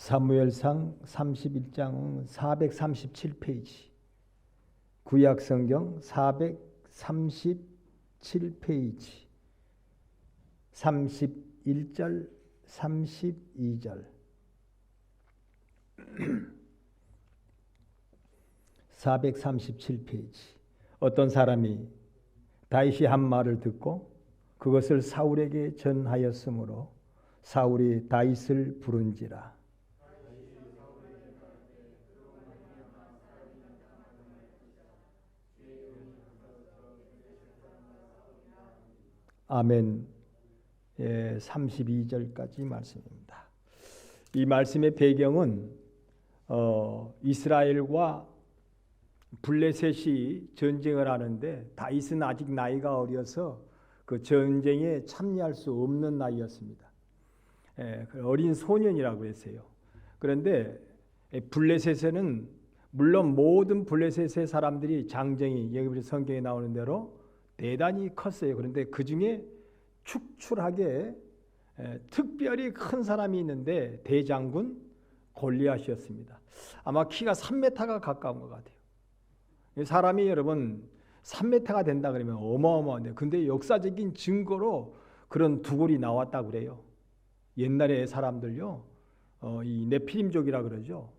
사무엘상 31장 437페이지, 구약성경 437페이지, 31절, 32절. 437페이지. 어떤 사람이 다윗이 한 말을 듣고 그것을 사울에게 전하였으므로 사울이 다윗을 부른지라. 아멘. 32절까지 말씀입니다. 이 말씀의 배경은 이스라엘과 블레셋이 전쟁을 하는데 다윗은 아직 나이가 어려서 그 전쟁에 참여할 수 없는 나이였습니다. 어린 소년이라고 했어요. 그런데 블레셋에는 물론 모든 블레셋의 사람들이 장정이 여기 성경에 나오는 대로 대단히 컸어요. 그런데 그 중에 축출하게 특별히 큰 사람이 있는데 대장군 골리앗이었습니다. 아마 키가 3m가 가까운 것 같아요. 사람이 여러분 3m가 된다 그러면 어마어마한데, 근데 역사적인 증거로 그런 두골이 나왔다고 그래요. 옛날에 사람들요, 이 네피림족이라 그러죠.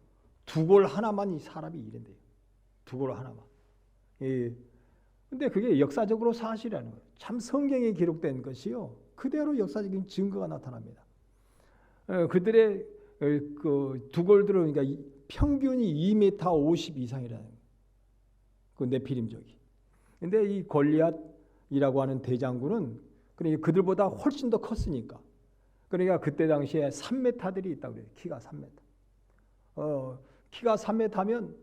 두골 하나만 이 사람이 이른대요. 두골 하나만. 근데 그게 역사적으로 사실이라는 거예요. 참 성경에 기록된 것이요, 그대로 역사적인 증거가 나타납니다. 그들의 그 두골들은 그러니까 평균이 2m 50 이상이라는 거예요. 그 네피림족이. 근데 이 골리앗이라고 하는 대장군은 그러니까 그들보다 훨씬 더 컸으니까. 그러니까 그때 당시에 3m들이 있다고 그래요. 키가 3m. 키가 3m면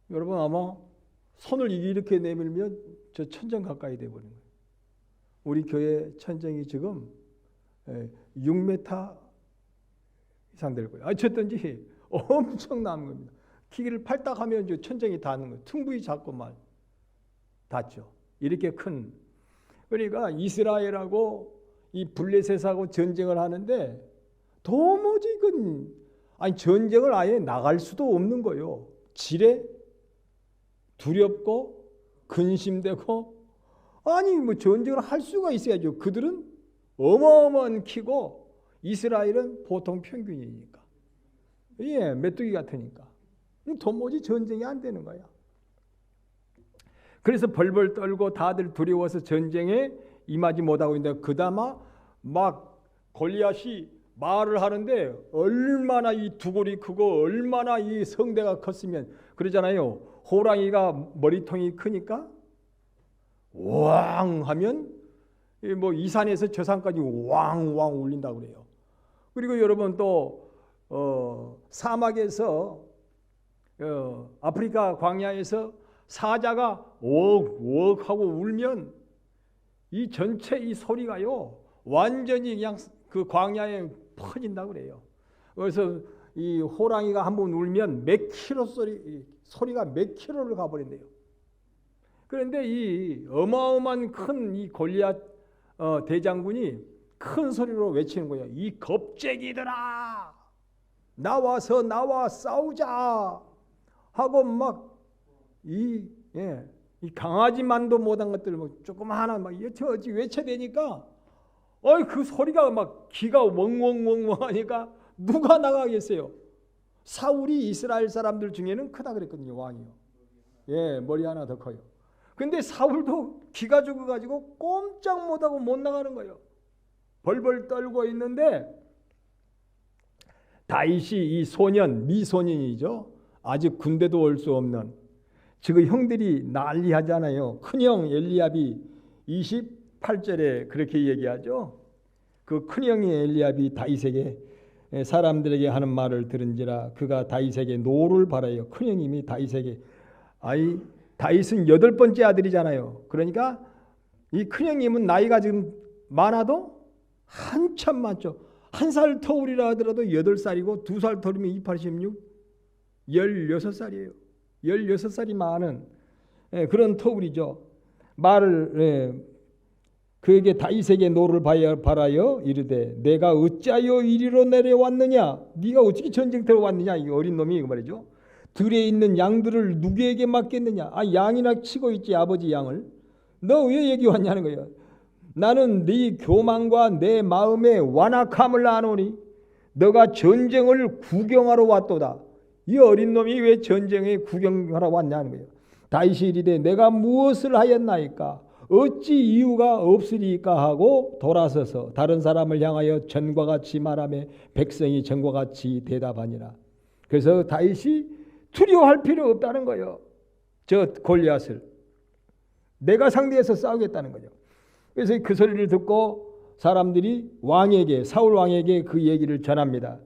여러분 아마 손을 이렇게 내밀면 저 천정 가까이 돼 버리는 거예요. 우리 교회 천정이 지금 6m 이상 될 거예요. 어쨌든지 엄청난 겁니다. 키를 팔딱 하면 저 천정이 닿는 거예요. 퉁부이 잡고만 닿죠. 이렇게 큰. 그러니까 이스라엘하고 이 블레셋하고 전쟁을 하는데 도무지 전쟁을 아예 나갈 수도 없는 거예요. 지레 두렵고 근심되고, 아니 뭐 전쟁을 할 수가 있어야죠. 그들은 어마어마한 키고 이스라엘은 보통 평균이니까, 메뚜기 같으니까 도무지 전쟁이 안 되는 거야. 그래서 벌벌 떨고 다들 두려워서 전쟁에 임하지 못하고 있는데, 그나마 막 골리앗이 말을 하는데 얼마나 이 두골이 크고 얼마나 이 성대가 컸으면, 그러잖아요. 호랑이가 머리통이 크니까 왕 하면 뭐 이 산에서 저 산까지 왕왕 울린다고 그래요. 그리고 여러분 또 사막에서 아프리카 광야에서 사자가 웍웍 하고 울면 이 전체 이 소리가요 완전히 그냥 그 광야에 퍼진다고 그래요. 그래서 이 호랑이가 한번 울면 몇 킬로 소리가 몇 킬로를 가버린대요. 그런데 이 어마어마한 큰 이 골리앗 대장군이 큰 소리로 외치는 거예요. 이 겁쟁이들아, 나와서 나와 싸우자 하고 막 이 강아지만도 못한 것들 뭐 조금 하나 막 외쳐대니까 그 소리가 막 기가 웡웡웡 하니까 누가 나가겠어요? 사울이 이스라엘 사람들 중에는 크다 그랬거든요. 왕이요. 머리 하나 더 커요. 근데 사울도 기가 죽어가지고 꼼짝 못하고 못 나가는 거예요. 벌벌 떨고 있는데 다윗이 이 소년, 미소년이죠. 아직 군대도 올 수 없는, 지금 형들이 난리하잖아요. 큰형 엘리압이 28절에 그렇게 얘기하죠. 그 큰형이 엘리압이 다윗에게 사람들에게 하는 말을 들은지라 그가 다윗에게 노를 바라요. 큰형님이 다윗에게, 다윗은 8번째 아들이잖아요. 그러니까 이 큰형님은 나이가 지금 많아도 한참 많죠. 1살 터울이라 하더라도 8살이고 2살 터울이면 286, 16살이에요. 16살이 많은 그런 터울이죠. 말을 그에게 다윗에게 노를 바라여 이르되 내가 어찌하여 이리로 내려왔느냐? 네가 어떻게 전쟁터로 왔느냐? 이 어린 놈이 이거 말이죠. 들에 있는 양들을 누구에게 맡겼느냐? 양이나 치고 있지 아버지 양을. 너 왜 여기 왔냐는 거예요. 나는 네 교만과 내 마음의 완악함을 아노니 너가 전쟁을 구경하러 왔도다. 이 어린 놈이 왜 전쟁에 구경하러 왔냐는 거예요. 다윗이 이르되 내가 무엇을 하였나이까? 어찌 이유가 없으리까 하고 돌아서서 다른 사람을 향하여 전과 같이 말하며 백성이 전과 같이 대답하니라. 그래서 다윗이 두려워할 필요 없다는 거예요. 저 골리앗을 내가 상대해서 싸우겠다는 거죠. 그래서 그 소리를 듣고 사람들이 왕에게, 사울 왕에게 그 얘기를 전합니다.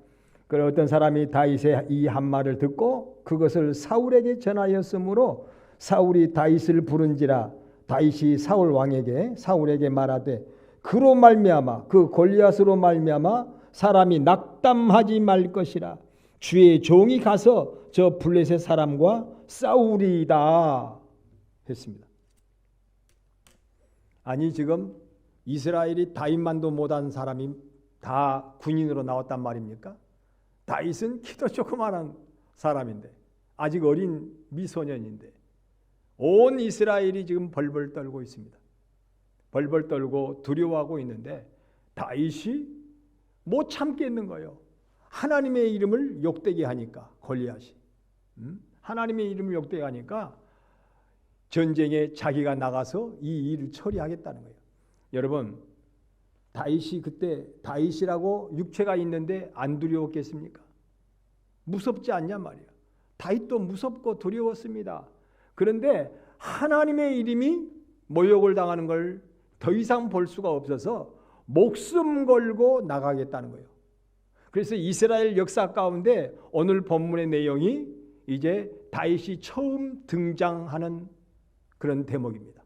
그리고 어떤 사람이 다윗의 이 한 말을 듣고 그것을 사울에게 전하였으므로 사울이 다윗을 부른지라. 다윗이 사울 왕에게, 사울에게 말하되 그로 말미암아, 그 골리앗으로 말미암아 사람이 낙담하지 말 것이라. 주의 종이 가서 저 블레셋 사람과 싸우리이다 했습니다. 아니 지금 이스라엘이 다윗만도 못한 사람이 다 군인으로 나왔단 말입니까? 다윗은 키도 조그마한 사람인데, 아직 어린 미소년인데 온 이스라엘이 지금 벌벌 떨고 있습니다. 벌벌 떨고 두려워하고 있는데 다윗이 못 참겠는 거예요. 하나님의 이름을 욕되게 하니까, 골리앗이 하나님의 이름을 욕되게 하니까 전쟁에 자기가 나가서 이 일을 처리하겠다는 거예요. 여러분, 다윗이 그때 다윗이라고 육체가 있는데 안 두려웠겠습니까? 무섭지 않냐 말이야. 다윗도 무섭고 두려웠습니다. 그런데 하나님의 이름이 모욕을 당하는 걸 더 이상 볼 수가 없어서 목숨 걸고 나가겠다는 거예요. 그래서 이스라엘 역사 가운데 오늘 본문의 내용이 이제 다윗이 처음 등장하는 그런 대목입니다.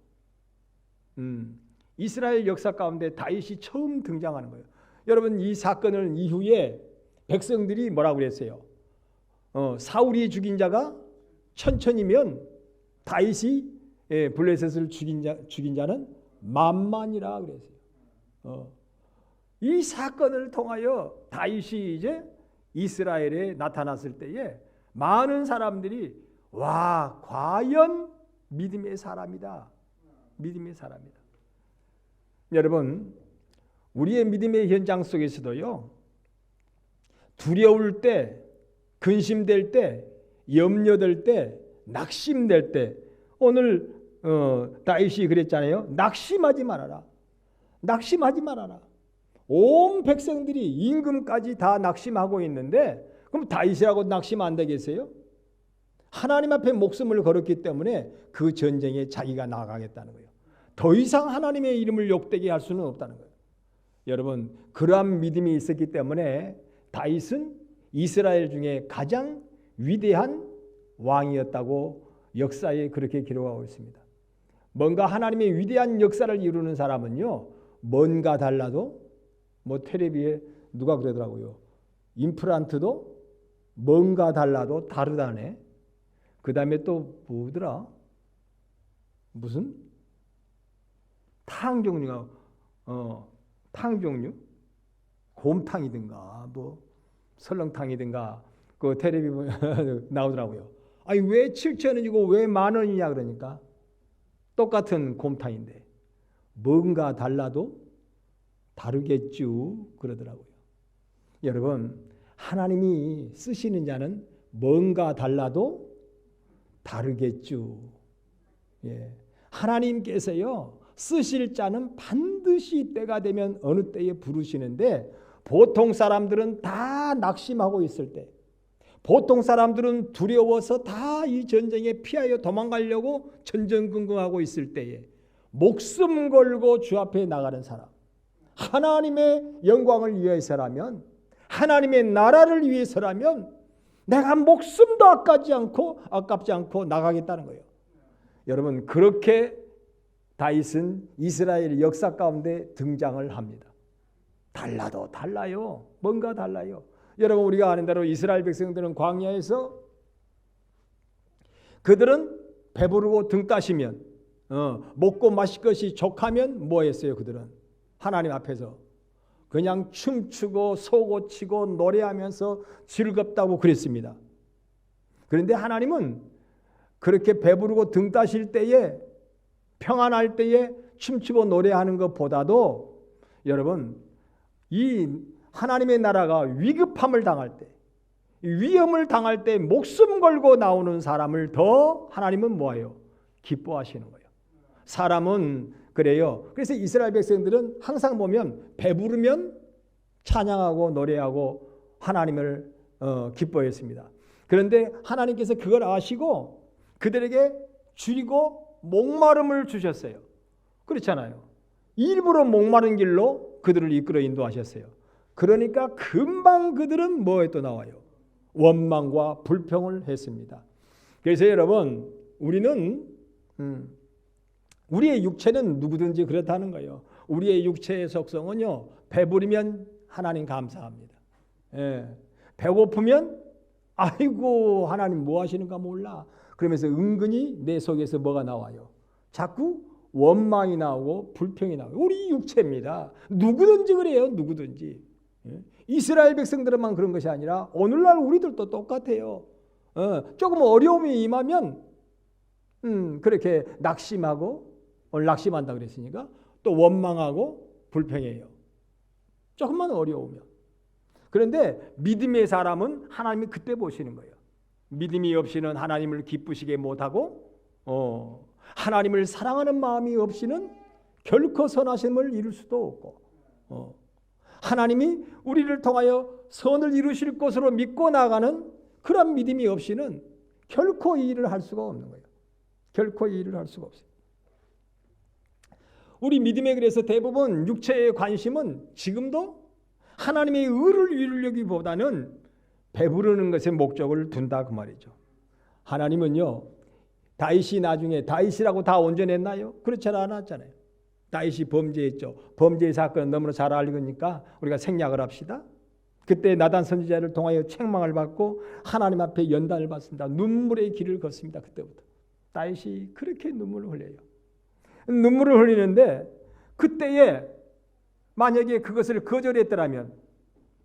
이스라엘 역사 가운데 다윗이 처음 등장하는 거예요. 여러분, 이 사건을 이후에 백성들이 뭐라고 그랬어요? 사울이 죽인 자가 1000이면 다윗이 블레셋을 죽인 자는 만만이라 그랬어요. 이 사건을 통하여 다윗이 이제 이스라엘에 나타났을 때에 많은 사람들이 와, 과연 믿음의 사람이다. 믿음의 사람이다. 여러분, 우리의 믿음의 현장 속에서도요, 두려울 때, 근심될 때, 염려될 때, 낙심될 때, 오늘 다윗이 그랬잖아요. 낙심하지 말아라. 낙심하지 말아라. 온 백성들이 임금까지 다 낙심하고 있는데 그럼 다윗이라고 낙심 안 되겠어요? 하나님 앞에 목숨을 걸었기 때문에 그 전쟁에 자기가 나가겠다는 거예요. 더 이상 하나님의 이름을 욕되게 할 수는 없다는 거예요. 여러분, 그러한 믿음이 있었기 때문에 다윗은 이스라엘 중에 가장 위대한 왕이었다고 역사에 그렇게 기록하고 있습니다. 뭔가 하나님의 위대한 역사를 이루는 사람은요, 뭔가 달라도, 뭐 텔레비에 누가 그러더라고요. 임플란트도 뭔가 달라도 다르다네. 그 다음에 또 뭐더라? 무슨? 탕 종류가, 탕 종류? 곰탕이든가, 뭐 설렁탕이든가, 그 텔레비 나오더라고요. 아니, 왜 7,000원이고 왜 10,000원이냐 그러니까 똑같은 곰탕인데 뭔가 달라도 다르겠죠 그러더라고요. 여러분, 하나님이 쓰시는 자는 뭔가 달라도 다르겠죠. 예. 하나님께서요, 쓰실 자는 반드시 때가 되면 어느 때에 부르시는데 보통 사람들은 다 낙심하고 있을 때, 보통 사람들은 두려워서 다 이 전쟁에 피하여 도망가려고 전전긍긍하고 있을 때에 목숨 걸고 주 앞에 나가는 사람, 하나님의 영광을 위해서라면, 하나님의 나라를 위해서라면 내가 목숨도 아깝지 않고 나가겠다는 거예요. 여러분, 그렇게 다윗은 이스라엘 역사 가운데 등장을 합니다. 달라도 달라요. 뭔가 달라요. 여러분, 우리가 아는 대로 이스라엘 백성들은 광야에서 그들은 배부르고 등 따시면 먹고 마실 것이 족하면 뭐 했어요? 그들은 하나님 앞에서 그냥 춤추고 소고치고 노래하면서 즐겁다고 그랬습니다. 그런데 하나님은 그렇게 배부르고 등 따실 때에 평안할 때에 춤추고 노래하는 것보다도 여러분 이 하나님의 나라가 위급함을 당할 때 위험을 당할 때 목숨 걸고 나오는 사람을 더 하나님은 뭐예요? 기뻐하시는 거예요. 사람은 그래요. 그래서 이스라엘 백성들은 항상 보면 배부르면 찬양하고 노래하고 하나님을 기뻐했습니다. 그런데 하나님께서 그걸 아시고 그들에게 줄이고 목마름을 주셨어요. 그렇잖아요. 일부러 목마른 길로 그들을 이끌어 인도하셨어요. 그러니까 금방 그들은 뭐에 또 나와요? 원망과 불평을 했습니다. 그래서 여러분 우리는 우리의 육체는 누구든지 그렇다는 거예요. 우리의 육체의 속성은요. 배부르면 하나님 감사합니다. 예. 배고프면 아이고 하나님 뭐 하시는가 몰라. 그러면서 은근히 내 속에서 뭐가 나와요? 자꾸 원망이 나오고 불평이 나오고 우리 육체입니다. 누구든지 그래요. 누구든지. 예. 이스라엘 백성들만 그런 것이 아니라 오늘날 우리들도 똑같아요. 조금 어려움이 임하면 그렇게 낙심하고 오늘 낙심한다 그랬으니까 또 원망하고 불평해요. 조금만 어려우면. 그런데 믿음의 사람은 하나님이 그때 보시는 거예요. 믿음이 없이는 하나님을 기쁘시게 못하고 하나님을 사랑하는 마음이 없이는 결코 선하심을 이룰 수도 없고 하나님이 우리를 통하여 선을 이루실 것으로 믿고 나가는 그런 믿음이 없이는 결코 이 일을 할 수가 없는 거예요. 결코 이 일을 할 수가 없어요. 우리 믿음에 그래서 대부분 육체의 관심은 지금도 하나님의 의를 이루려기보다는 배부르는 것에 목적을 둔다 그 말이죠. 하나님은요. 다윗이 나중에 다윗이라고 다 온전했나요? 그렇지 않았잖아요. 다윗이 범죄했죠. 범죄의 사건은 너무나 잘 알리니까 우리가 생략을 합시다. 그때 나단 선지자를 통하여 책망을 받고 하나님 앞에 연단을 받습니다. 눈물의 길을 걷습니다. 그때부터. 다윗이 그렇게 눈물을 흘려요. 눈물을 흘리는데 그때에 만약에 그것을 거절했더라면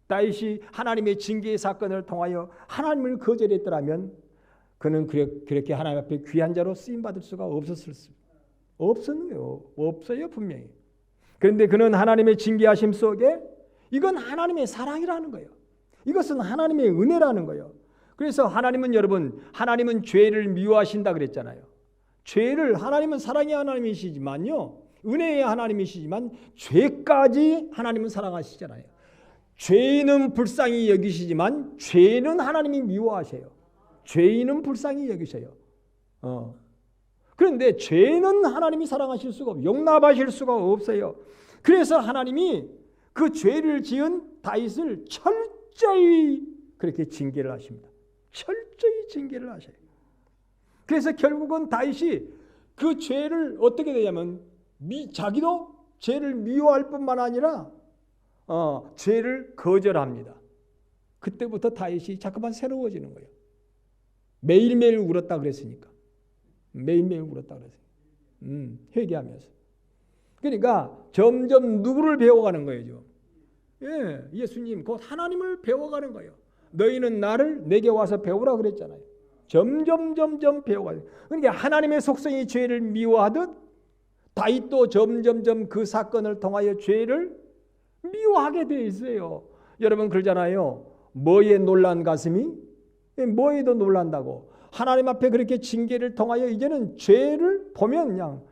다윗이 하나님의 징계의 사건을 통하여 하나님을 거절했더라면 그는 그렇게 하나님 앞에 귀한 자로 쓰임받을 수가 없어요 분명히. 그런데 그는 하나님의 징계하심 속에 이건 하나님의 사랑이라는 거예요. 이것은 하나님의 은혜라는 거예요. 그래서 하나님은 여러분 하나님은 죄를 미워하신다 그랬잖아요. 죄를 하나님은 사랑의 하나님이시지만요. 은혜의 하나님이시지만 죄까지 하나님은 사랑하시잖아요. 죄인은 불쌍히 여기시지만 죄는 하나님이 미워하셔요. 죄인은 불쌍히 여기셔요. 그런데 죄는 하나님이 사랑하실 수가 없어요. 용납하실 수가 없어요. 그래서 하나님이 그 죄를 지은 다윗을 철저히 그렇게 징계를 하십니다. 철저히 징계를 하셔요. 그래서 결국은 다윗이 그 죄를 어떻게 되냐면 자기도 죄를 미워할 뿐만 아니라 죄를 거절합니다. 그때부터 다윗이 자꾸만 새로워지는 거예요. 매일매일 울었다 그랬으니까. 매일매일 울었다 그랬어요. 회개하면서. 그러니까 점점 누구를 배워가는 거예요. 예, 예수님 곧 하나님을 배워가는 거예요. 너희는 나를 내게 와서 배우라 그랬잖아요. 점점 배워가요. 그러니까 하나님의 속성이 죄를 미워하듯 다윗도 점점 그 사건을 통하여 죄를 미워하게 돼 있어요. 여러분 그러잖아요. 뭐에 놀란 가슴이 뭐에도 놀란다고. 하나님 앞에 그렇게 징계를 통하여 이제는 죄를 보면 그냥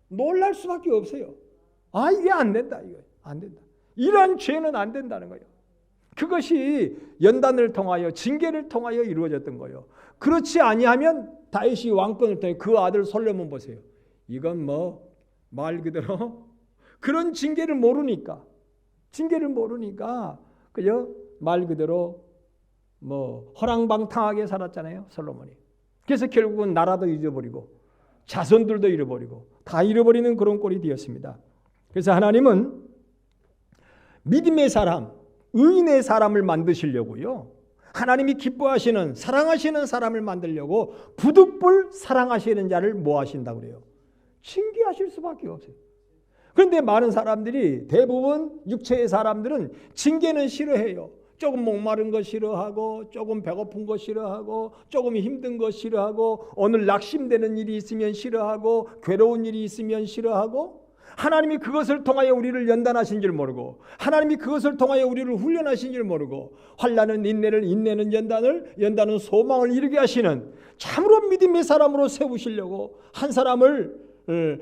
놀랄 수밖에 없어요. 아 이게 안 된다. 이거 안 된다. 이러한 죄는 안 된다는 거예요. 그것이 연단을 통하여 징계를 통하여 이루어졌던 거예요. 그렇지 아니하면 다윗이 왕권을 통해 그 아들 솔로몬 보세요. 이건 뭐 말 그대로 그런 징계를 모르니까 그죠? 말 그대로 뭐 허랑방탕하게 살았잖아요. 솔로몬이. 그래서 결국은 나라도 잊어버리고 자손들도 잃어버리고 다 잃어버리는 그런 꼴이 되었습니다. 그래서 하나님은 믿음의 사람, 의인의 사람을 만드시려고요. 하나님이 기뻐하시는 사랑하시는 사람을 만들려고 부득불 사랑하시는 자를 뭐 하신다고 그래요? 징계하실 수밖에 없어요. 그런데 많은 사람들이 대부분 육체의 사람들은 징계는 싫어해요. 조금 목마른 거 싫어하고 조금 배고픈 거 싫어하고 조금 힘든 거 싫어하고 오늘 낙심되는 일이 있으면 싫어하고 괴로운 일이 있으면 싫어하고 하나님이 그것을 통하여 우리를 연단하신 줄 모르고 하나님이 그것을 통하여 우리를 훈련하신 줄 모르고 환난은 인내를 인내는 연단은 소망을 이루게 하시는 참으로 믿음의 사람으로 세우시려고 한 사람을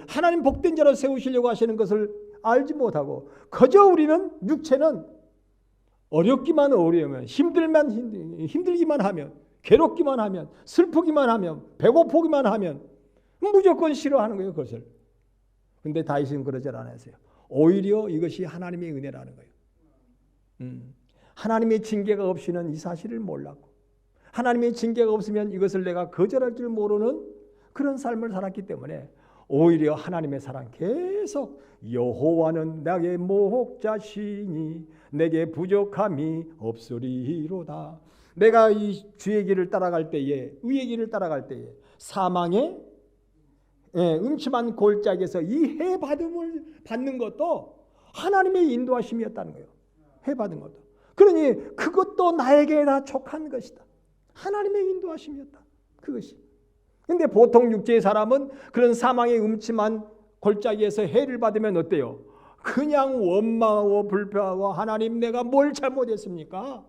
하나님 복된 자로 세우시려고 하시는 것을 알지 못하고 그저 우리는 육체는 어렵기만 어려우면 힘들기만 하면 괴롭기만 하면 슬프기만 하면 배고프기만 하면 무조건 싫어하는 거예요. 그것을. 근데 다윗은 그러지 않았어요. 오히려 이것이 하나님의 은혜라는 거예요. 하나님의 징계가 없이는 이 사실을 몰랐고 하나님의 징계가 없으면 이것을 내가 거절할 줄 모르는 그런 삶을 살았기 때문에 오히려 하나님의 사랑 계속 여호와는 나의 목자시니 내게 부족함이 없으리로다. 내가 이 주의 길을 따라갈 때에 의의 길을 따라갈 때에 사망의 음침한 골짜기에서 이 해받음을 받는 것도 하나님의 인도하심이었다는 거예요. 해받은 것도. 그러니 그것도 나에게 다 족한 것이다. 하나님의 인도하심이었다. 그것이. 근데 보통 육체의 사람은 그런 사망의 음침한 골짜기에서 해를 받으면 어때요? 그냥 원망하고 불평하고 하나님 내가 뭘 잘못했습니까?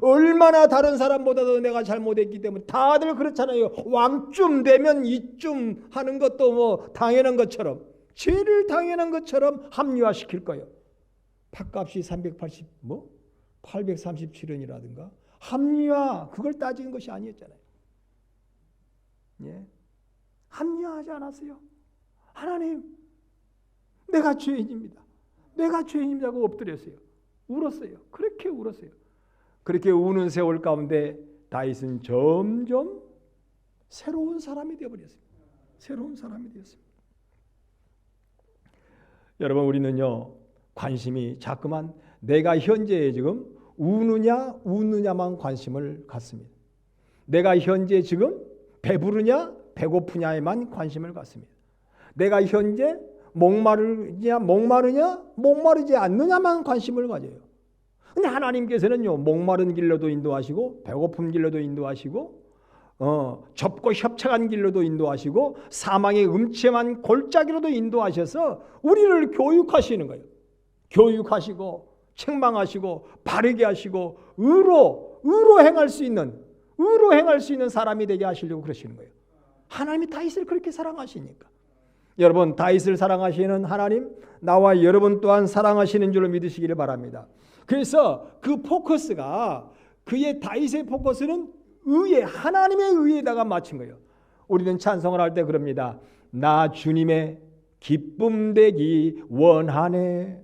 얼마나 다른 사람보다도 내가 잘못했기 때문에 다들 그렇잖아요. 왕쯤 되면 이쯤 하는 것도 뭐 당연한 것처럼 죄를 당연한 것처럼 합리화시킬 거예요. 팥값이 837원이라든가 합리화 그걸 따지는 것이 아니었잖아요. 예. 합리화하지 않았어요. 하나님 내가 죄인입니다. 내가 죄인이라고 엎드렸어요. 울었어요. 그렇게 울었어요. 그렇게 우는 세월 가운데 다윗은 점점 새로운 사람이 되어버렸습니다. 새로운 사람이 되었습니다. 여러분 우리는요 관심이 자꾸만 내가 현재에 지금 우느냐만 관심을 갖습니다. 내가 현재 지금 배부르냐 배고프냐에만 관심을 갖습니다. 내가 현재 목마르냐 목마르지 않느냐만 관심을 가져요. 근데 하나님께서는요 목마른 길로도 인도하시고 배고픈 길로도 인도하시고 좁고 협착한 길로도 인도하시고 사망의 음침한 골짜기로도 인도하셔서 우리를 교육하시는 거예요. 교육하시고 책망하시고 바르게 하시고 의로 행할 수 있는 사람이 되게 하시려고 그러시는 거예요. 하나님이 다윗을 그렇게 사랑하시니까. 여러분 다윗을 사랑하시는 하나님 나와 여러분 또한 사랑하시는 줄로 믿으시기를 바랍니다. 그래서 그 포커스가 그의 다윗의 포커스는 의에 하나님의 의에다가 맞춘 거예요. 우리는 찬송을 할 때 그럽니다. 나 주님의 기쁨 되기 원하네.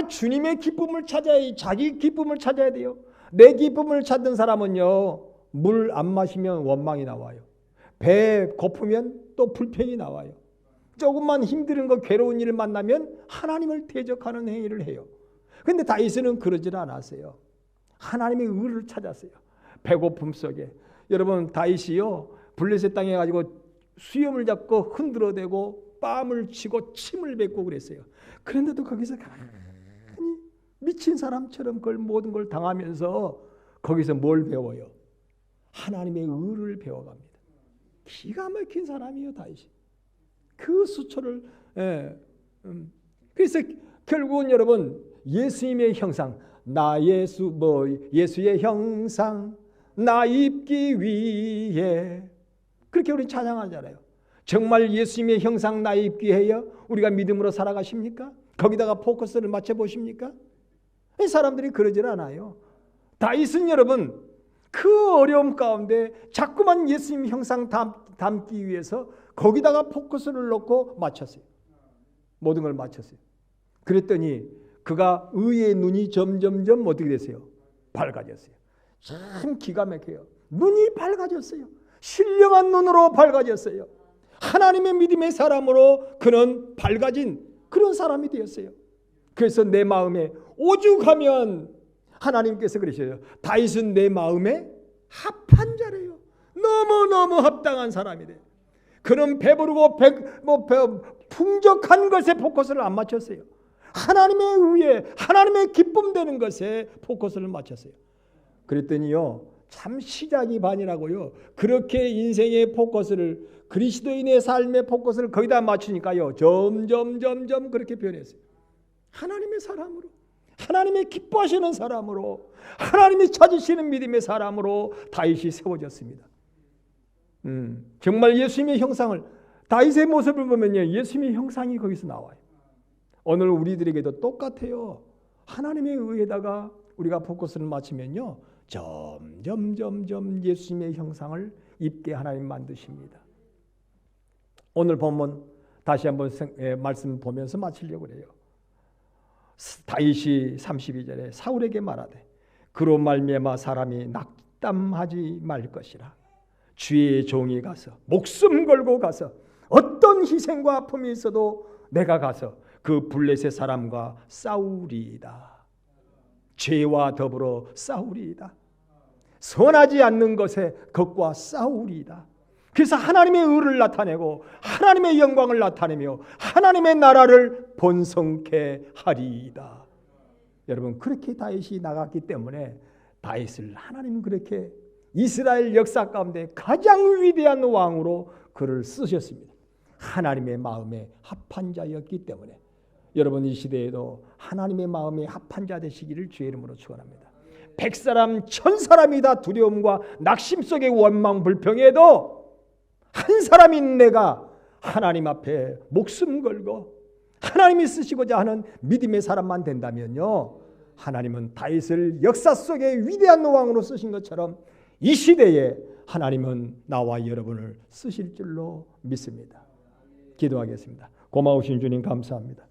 주님의 기쁨을 찾아야 자기 기쁨을 찾아야 돼요. 내 기쁨을 찾는 사람은요 물 안 마시면 원망이 나와요. 배 고프면 또 불평이 나와요. 조금만 힘든 거 괴로운 일을 만나면 하나님을 대적하는 행위를 해요. 그런데 다윗은 그러질 않았어요. 하나님의 의를 찾았어요. 배고픔 속에. 여러분 다윗이요 블레셋 땅에 가지고 수염을 잡고 흔들어대고 뺨을 치고 침을 뱉고 그랬어요. 그런데도 거기서 가만히 미친 사람처럼 그걸 모든 걸 당하면서 거기서 뭘 배워요? 하나님의 의를 배워갑니다. 기가 막힌 사람이에요 다윗이. 그 수초를 그래서 결국은 여러분 예수님의 형상 나 예수의 형상 나 입기 위해 그렇게 우리 찬양하잖아요. 정말 예수님의 형상 나 입기 해요? 우리가 믿음으로 살아가십니까? 거기다가 포커스를 맞춰 보십니까? 이 사람들이 그러질 않아요. 다윗은 여러분 그 어려움 가운데 자꾸만 예수님 형상 담기 위해서 거기다가 포커스를 놓고 맞췄어요. 모든 걸 맞췄어요. 그랬더니 그가 의의 눈이 점점점 어떻게 됐어요? 밝아졌어요. 참 기가 막혀요. 눈이 밝아졌어요. 신령한 눈으로 밝아졌어요. 하나님의 믿음의 사람으로 그는 밝아진 그런 사람이 되었어요. 그래서 내 마음에 오죽하면 하나님께서 그러셔요. 다윗은 내 마음에 합한 자래요. 너무너무 합당한 사람이래. 그는 배부르고 풍족한 것에 포커스를 안 맞췄어요. 하나님의 의에, 하나님의 기쁨 되는 것에 포커스를 맞췄어요. 그랬더니요, 참 시작이 반이라고요. 그렇게 인생의 포커스를, 그리스도인의 삶의 포커스를 거기다 맞추니까요, 점점 그렇게 변했어요. 하나님의 사람으로, 하나님의 기뻐하시는 사람으로, 하나님이 찾으시는 믿음의 사람으로 다윗이 세워졌습니다. 정말 예수님의 형상을, 다윗의 모습을 보면요, 예수님의 형상이 거기서 나와요. 오늘 우리들에게도 똑같아요. 하나님의 의에다가 우리가 포커스를 맞추면요, 점점 예수님의 형상을 입게 하나님 만드십니다. 오늘 본문 다시 한번 말씀 보면서 마치려고 해요. 다윗이 32절에 사울에게 말하되 그로 말미암아 사람이 낙담하지 말 것이라. 주의 종이 가서 목숨 걸고 가서 어떤 희생과 아픔이 있어도 내가 가서 그 블레셋 사람과 싸우리이다. 죄와 더불어 싸우리이다. 선하지 않는 것에 그것과 싸우리이다. 그래서 하나님의 의를 나타내고 하나님의 영광을 나타내며 하나님의 나라를 번성케 하리이다. 여러분, 그렇게 다윗이 나갔기 때문에 다윗을 하나님은 그렇게 이스라엘 역사 가운데 가장 위대한 왕으로 그를 쓰셨습니다. 하나님의 마음에 합한 자였기 때문에 여러분, 이 시대에도 하나님의 마음에 합한 자 되시기를 주의 이름으로 축원합니다. 100사람 1000사람이 다 두려움과 낙심 속에 원망 불평해도 한 사람인 내가 하나님 앞에 목숨 걸고 하나님이 쓰시고자 하는 믿음의 사람만 된다면요, 하나님은 다윗을 역사 속에 위대한 왕으로 쓰신 것처럼 이 시대에 하나님은 나와 여러분을 쓰실 줄로 믿습니다. 기도하겠습니다. 고마우신 주님 감사합니다.